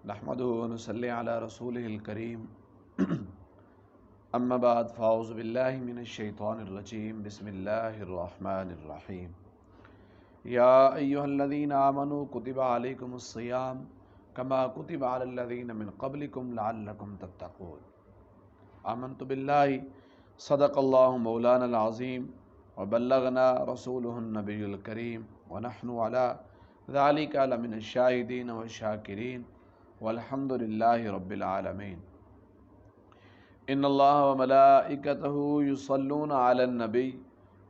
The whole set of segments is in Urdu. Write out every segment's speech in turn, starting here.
نحمدہ ونصلی علی رسولہ الکریم اما بعد فاعوذ باللہ من الشیطان الرجیم بسم اللہ الرحمن الرحیم یا ایہا الذین آمنوا کتب علیکم الصیام کما کتب علی الذین من قبلکم لعلکم تتقون آمنت باللہ صدق اللہ مولانا العظیم وبلغنا رسولہ النبی الکریم ونحن علی ذالک لمن الشاہدین والشاکرین والحمد للہ رب العالمین ان اللہ وملائکتہ یصلون علی النبی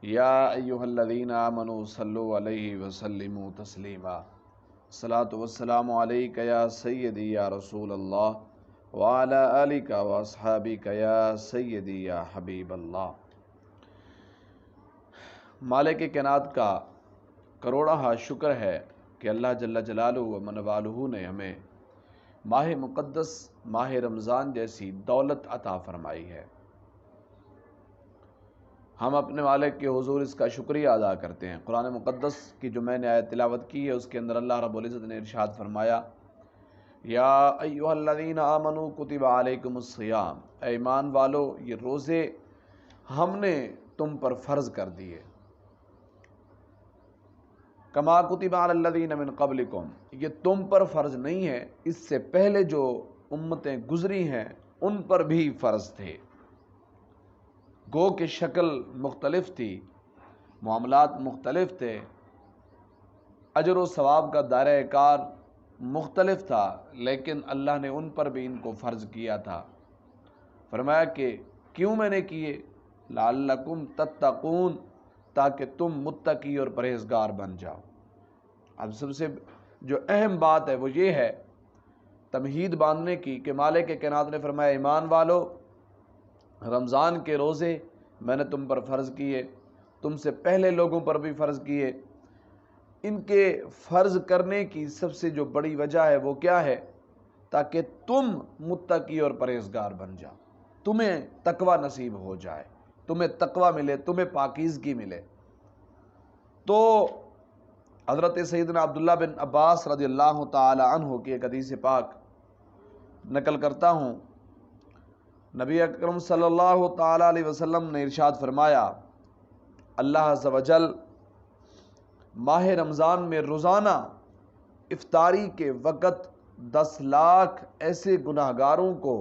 یا ایہا الذین آمنوا صلوا علیہ وسلموا تسلیما الصلاۃ والسلام علیک یا سیدی یا رسول اللہ وعلی آلک واصحابک یا سیدی یا حبیب اللہ۔ مالک کائنات کا کروڑہ شکر ہے کہ اللہ جل جلالہ و من والہ نے ہمیں ماہ مقدس ماہ رمضان جیسی دولت عطا فرمائی ہے۔ ہم اپنے مالک کے حضور اس کا شکریہ ادا کرتے ہیں۔ قرآن مقدس کی جو میں نے آیت تلاوت کی ہے اس کے اندر اللہ رب العزت نے ارشاد فرمایا یا ایھا الذین آمنوا کتب علیکم الصیام، اے ایمان والو یہ روزے ہم نے تم پر فرض کر دیے۔ کما کتب علی الذین من قبلکم، یہ تم پر فرض نہیں ہے، اس سے پہلے جو امتیں گزری ہیں ان پر بھی فرض تھے۔ گو کہ شکل مختلف تھی، معاملات مختلف تھے، اجر و ثواب کا دائرہ کار مختلف تھا، لیکن اللہ نے ان پر بھی ان کو فرض کیا تھا۔ فرمایا کہ کیوں میں نے کیے؟ لعلکم تتقون، تاکہ تم متقی اور پرہیزگار بن جاؤ۔ اب سب سے جو اہم بات ہے وہ یہ ہے تمہید باندھنے کی کہ مالک کائنات نے فرمایا ایمان والو رمضان کے روزے میں نے تم پر فرض کیے، تم سے پہلے لوگوں پر بھی فرض کیے۔ ان کے فرض کرنے کی سب سے جو بڑی وجہ ہے وہ کیا ہے؟ تاکہ تم متقی اور پرہیزگار بن جاؤ، تمہیں تقوی نصیب ہو جائے، تمہیں تقوی ملے، تمہیں پاکیزگی ملے۔ تو حضرت سیدنا عبداللہ بن عباس رضی اللہ تعالی عنہ کی ایک حدیث پاک نقل کرتا ہوں۔ نبی اکرم صلی اللہ تعالی علیہ وسلم نے ارشاد فرمایا اللہ عز و جل ماہ رمضان میں روزانہ افطاری کے وقت 10 لاکھ ایسے گناہگاروں کو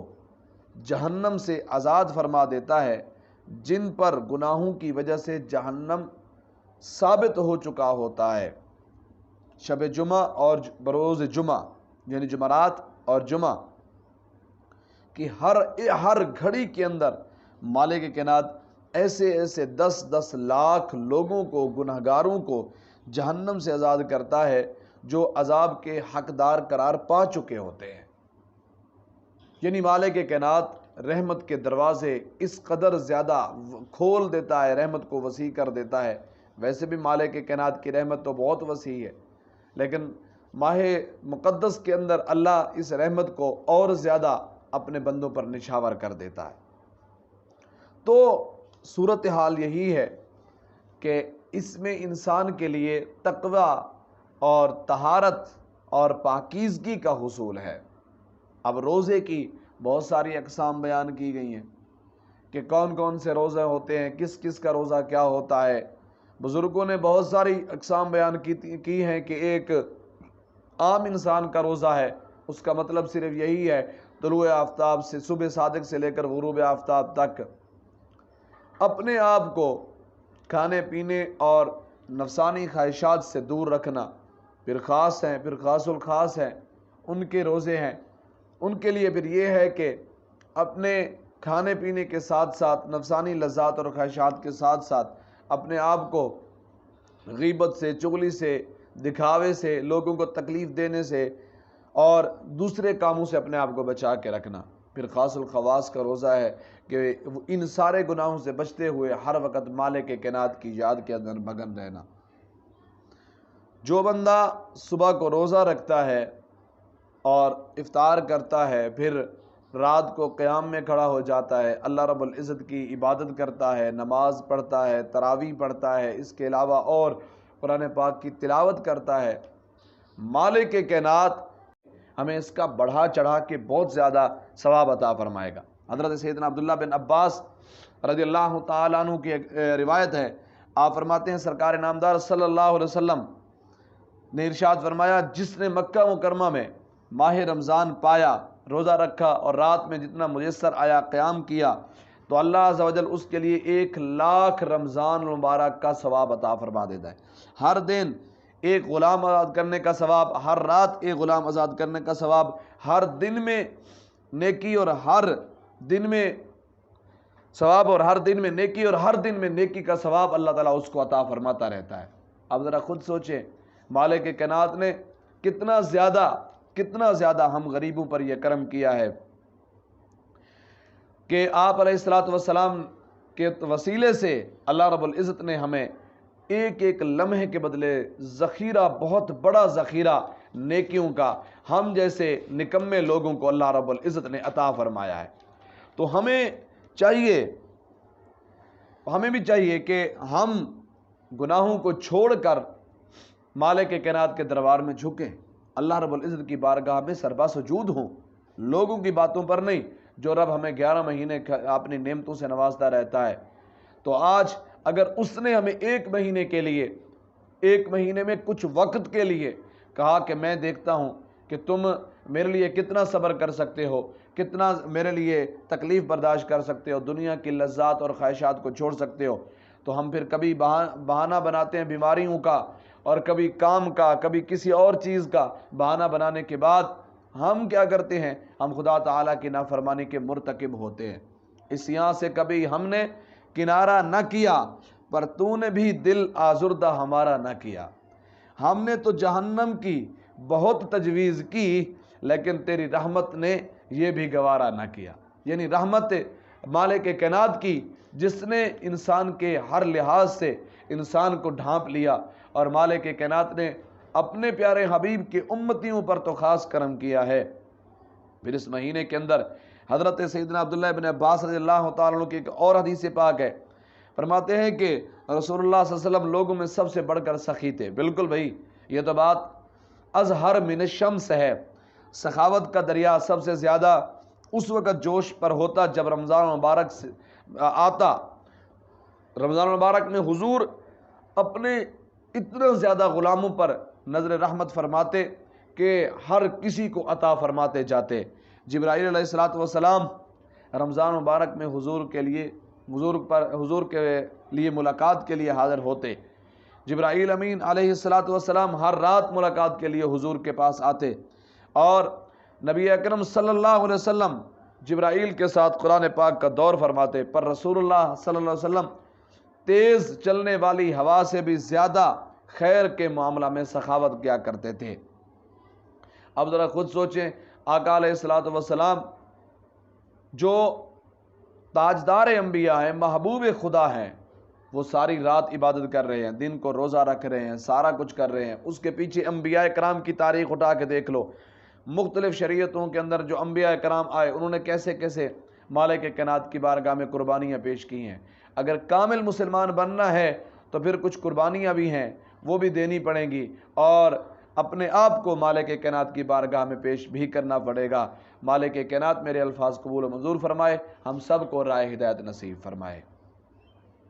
جہنم سے آزاد فرما دیتا ہے جن پر گناہوں کی وجہ سے جہنم ثابت ہو چکا ہوتا ہے۔ شب جمعہ اور بروز جمعہ یعنی جمعرات اور جمعہ کی ہر گھڑی کے اندر مالک کائنات ایسے 10 لاکھ لوگوں کو، گناہگاروں کو جہنم سے آزاد کرتا ہے جو عذاب کے حقدار قرار پا چکے ہوتے ہیں۔ یعنی مالک کائنات رحمت کے دروازے اس قدر زیادہ کھول دیتا ہے، رحمت کو وسیع کر دیتا ہے۔ ویسے بھی مالک کائنات کی رحمت تو بہت وسیع ہے، لیکن ماہ مقدس کے اندر اللہ اس رحمت کو اور زیادہ اپنے بندوں پر نچھاور کر دیتا ہے۔ تو صورتحال یہی ہے کہ اس میں انسان کے لیے تقوی اور طہارت اور پاکیزگی کا حصول ہے۔ اب روزے کی بہت ساری اقسام بیان کی گئی ہیں کہ کون کون سے روزے ہوتے ہیں، کس کس کا روزہ کیا ہوتا ہے۔ بزرگوں نے بہت ساری اقسام بیان کی ہیں کہ ایک عام انسان کا روزہ ہے، اس کا مطلب صرف یہی ہے طلوع آفتاب سے صبح صادق سے لے کر غروب آفتاب تک اپنے آپ کو کھانے پینے اور نفسانی خواہشات سے دور رکھنا۔ پھر خاص ہیں، پھر خاص الخاص ہیں، ان کے روزے ہیں۔ ان کے لیے پھر یہ ہے کہ اپنے کھانے پینے کے ساتھ ساتھ نفسانی لذات اور خواہشات کے ساتھ ساتھ اپنے آپ کو غیبت سے، چغلی سے، دکھاوے سے، لوگوں کو تکلیف دینے سے اور دوسرے کاموں سے اپنے آپ کو بچا کے رکھنا۔ پھر خاص الخواص کا روزہ ہے کہ ان سارے گناہوں سے بچتے ہوئے ہر وقت مالک کائنات کی یاد کے اندر مگن رہنا۔ جو بندہ صبح کو روزہ رکھتا ہے اور افطار کرتا ہے، پھر رات کو قیام میں کھڑا ہو جاتا ہے، اللہ رب العزت کی عبادت کرتا ہے، نماز پڑھتا ہے، تراویح پڑھتا ہے، اس کے علاوہ اور قرآن پاک کی تلاوت کرتا ہے، مالک کائنات ہمیں اس کا بڑھا چڑھا کے بہت زیادہ ثواب عطا فرمائے گا۔ حضرت سیدنا عبداللہ بن عباس رضی اللہ تعالیٰ عنہ کی ایک روایت ہے، آپ فرماتے ہیں سرکار نامدار صلی اللہ علیہ وسلم نے ارشاد فرمایا، جس نے مکہ مکرمہ میں ماہ رمضان پایا، روزہ رکھا اور رات میں جتنا میسر آیا قیام کیا، تو اللہ عز و جل اس کے لیے 1,00,000 رمضان المبارک کا ثواب عطا فرما دیتا ہے۔ ہر دن ایک غلام آزاد کرنے کا ثواب، ہر رات ایک غلام آزاد کرنے کا ثواب، ہر دن میں نیکی اور ہر دن میں ثواب اور ہر دن میں نیکی اور ہر دن میں نیکی کا ثواب اللہ تعالیٰ اس کو عطا فرماتا رہتا ہے۔ اب ذرا خود سوچیں، مالک کائنات نے کتنا زیادہ ہم غریبوں پر یہ کرم کیا ہے کہ آپ علیہ الصلوۃ والسلام کے وسیلے سے اللہ رب العزت نے ہمیں ایک ایک لمحے کے بدلے ذخیرہ، بہت بڑا ذخیرہ نیکیوں کا ہم جیسے نکمے لوگوں کو اللہ رب العزت نے عطا فرمایا ہے۔ تو ہمیں بھی چاہیے کہ ہم گناہوں کو چھوڑ کر مالک کائنات کے دربار میں جھکیں، اللہ رب العزت کی بارگاہ میں سربا سجود ہوں، لوگوں کی باتوں پر نہیں۔ جو رب ہمیں 11 مہینے اپنی نعمتوں سے نوازتا رہتا ہے، تو آج اگر اس نے ہمیں 1 مہینے کے لیے، 1 مہینے میں کچھ وقت کے لیے کہا کہ میں دیکھتا ہوں کہ تم میرے لیے کتنا صبر کر سکتے ہو، کتنا میرے لیے تکلیف برداشت کر سکتے ہو، دنیا کی لذات اور خواہشات کو چھوڑ سکتے ہو، تو ہم پھر کبھی بہانہ بناتے ہیں بیماریوں کا، اور کبھی کام کا، کبھی کسی اور چیز کا بہانہ بنانے کے بعد ہم کیا کرتے ہیں؟ ہم خدا تعالیٰ کی نافرمانی کے مرتکب ہوتے ہیں۔ اس یہاں سے کبھی ہم نے کنارہ نہ کیا، پر تو نے بھی دل آزردہ ہمارا نہ کیا۔ ہم نے تو جہنم کی بہت تجویز کی، لیکن تیری رحمت نے یہ بھی گوارا نہ کیا۔ یعنی رحمت مالک کائنات کی، جس نے انسان کے ہر لحاظ سے انسان کو ڈھانپ لیا، اور مالک کائنات نے اپنے پیارے حبیب کے امتیوں پر تو خاص کرم کیا ہے۔ پھر اس مہینے کے اندر حضرت سیدنا عبداللہ بن عباس رضی اللہ تعالیٰ عنہ کی ایک اور حدیث پاک ہے، فرماتے ہیں کہ رسول اللہ صلی اللہ علیہ وسلم لوگوں میں سب سے بڑھ کر سخی تھے۔ بالکل بھائی، یہ تو بات ازہر من الشمس ہے۔ سخاوت کا دریا سب سے زیادہ اس وقت جوش پر ہوتا جب رمضان مبارک سے آتا۔ رمضان مبارک میں حضور اپنے اتنے زیادہ غلاموں پر نظر رحمت فرماتے کہ ہر کسی کو عطا فرماتے جاتے۔ جبرائیل علیہ الصلوۃ والسلام رمضان مبارک میں حضور کے لیے ملاقات کے لیے حاضر ہوتے۔ جبرائیل امین علیہ الصلوۃ والسلام ہر رات ملاقات کے لیے حضور کے پاس آتے، اور نبی اکرم صلی اللہ علیہ وسلم جبرائیل کے ساتھ قرآن پاک کا دور فرماتے، پر رسول اللہ صلی اللہ علیہ وسلم تیز چلنے والی ہوا سے بھی زیادہ خیر کے معاملہ میں سخاوت کیا کرتے تھے۔ اب ذرا خود سوچیں، آقا علیہ الصلوۃ والسلام جو تاجدار انبیاء ہیں، محبوب خدا ہیں، وہ ساری رات عبادت کر رہے ہیں، دن کو روزہ رکھ رہے ہیں، سارا کچھ کر رہے ہیں۔ اس کے پیچھے انبیاء کرام کی تاریخ اٹھا کے دیکھ لو، مختلف شریعتوں کے اندر جو انبیاء کرام آئے، انہوں نے کیسے کیسے مالک کائنات کی بارگاہ میں قربانیاں پیش کی ہیں۔ اگر کامل مسلمان بننا ہے تو پھر کچھ قربانیاں بھی ہیں، وہ بھی دینی پڑیں گی، اور اپنے آپ کو مالک کائنات کی بارگاہ میں پیش بھی کرنا پڑے گا۔ مالک کائنات میرے الفاظ قبول و منظور فرمائے، ہم سب کو راہ ہدایت نصیب فرمائے۔